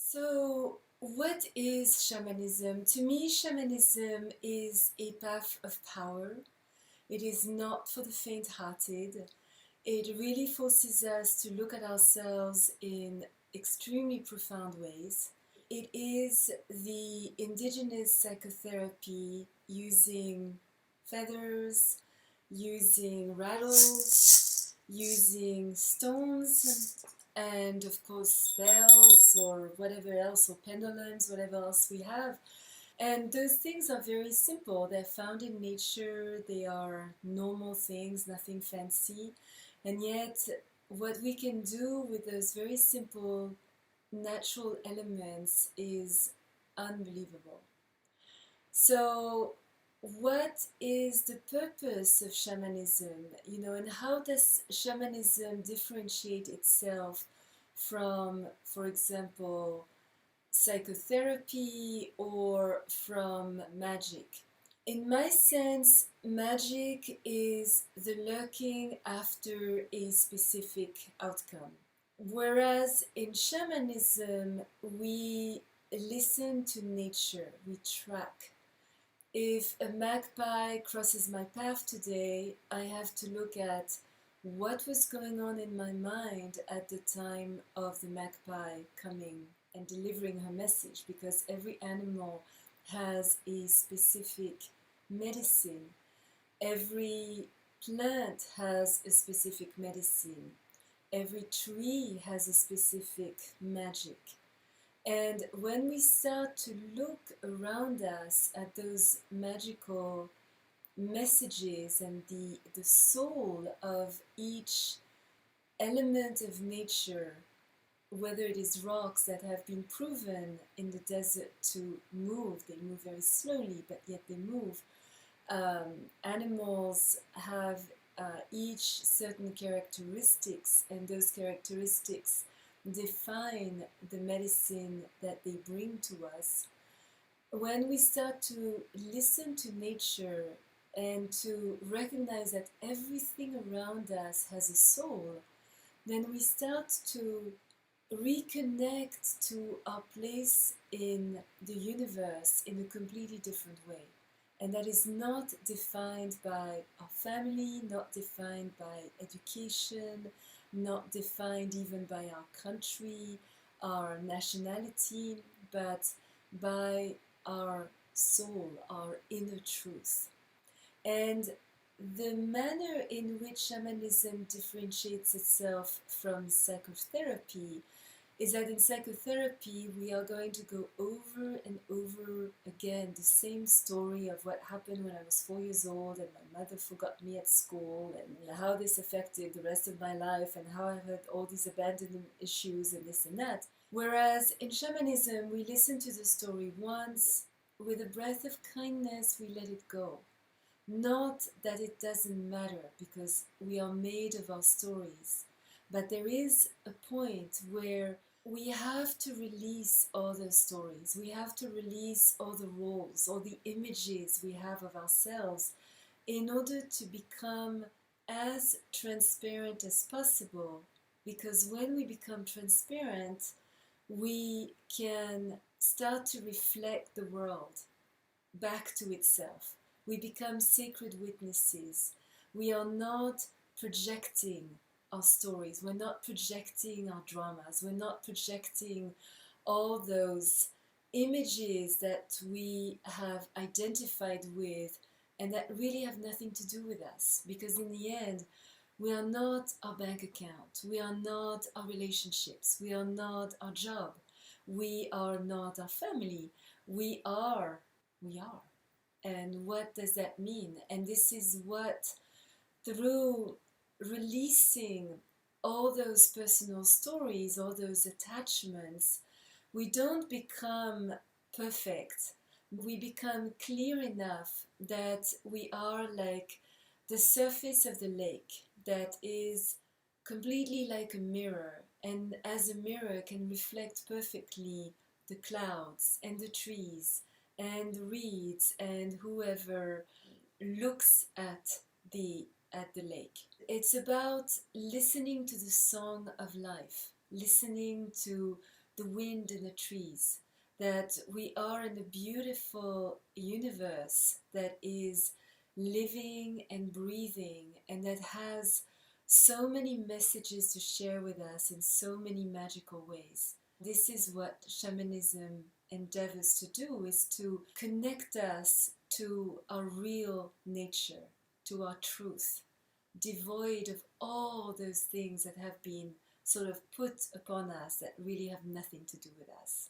So, what is shamanism? To me, shamanism is a path of power. It is not for the faint hearted. It really forces us to look at ourselves in extremely profound ways. It is the indigenous psychotherapy using feathers, using rattles, using stones, and of course bells or whatever else, or pendulums, whatever else we have. And those things are very simple. They're found in nature, they are normal things, nothing fancy. And yet, what we can do with those very simple natural elements is unbelievable. So, what is the purpose of shamanism? And how does shamanism differentiate itself from, for example, psychotherapy or from magic? In my sense, magic is the lurking after a specific outcome. Whereas in shamanism, we listen to nature, we track. If a magpie crosses my path today, I have to look at what was going on in my mind at the time of the magpie coming and delivering her message, because every animal has a specific medicine. Every plant has a specific medicine. Every tree has a specific magic. And when we start to look around us at those magical messages and the soul of each element of nature, whether it is rocks that have been proven in the desert to move, they move very slowly, but yet they move. Animals have each certain characteristics, and those characteristics define the medicine that they bring to us. When we start to listen to nature and to recognize that everything around us has a soul, then we start to reconnect to our place in the universe in a completely different way. And that is not defined by our family, not defined by education, not defined even by our country, our nationality, but by our soul, our inner truth. And the manner in which shamanism differentiates itself from psychotherapy is that in psychotherapy we are going to go over and over again the same story of what happened when I was 4 years old and my mother forgot me at school, and how this affected the rest of my life, and how I had all these abandonment issues and this and that. Whereas in shamanism we listen to the story once, with a breath of kindness we let it go. Not that it doesn't matter, because we are made of our stories, but there is a point where we have to release all those stories. We have to release all the roles, all the images we have of ourselves, in order to become as transparent as possible. Because when we become transparent, we can start to reflect the world back to itself. We become sacred witnesses. We are not projecting our stories. We're not projecting our dramas. We're not projecting all those images that we have identified with and that really have nothing to do with us. Because in the end, we are not our bank account. We are not our relationships. We are not our job. We are not our family. We are. And what does that mean? And this is what, through releasing all those personal stories, all those attachments, we don't become perfect. We become clear enough that we are like the surface of the lake that is completely like a mirror, and as a mirror can reflect perfectly the clouds and the trees and the reeds and whoever looks at the lake. It's about listening to the song of life, listening to the wind and the trees, that we are in a beautiful universe that is living and breathing and that has so many messages to share with us in so many magical ways. This is what shamanism endeavors to do, is to connect us to our real nature, to our truth, devoid of all those things that have been sort of put upon us that really have nothing to do with us.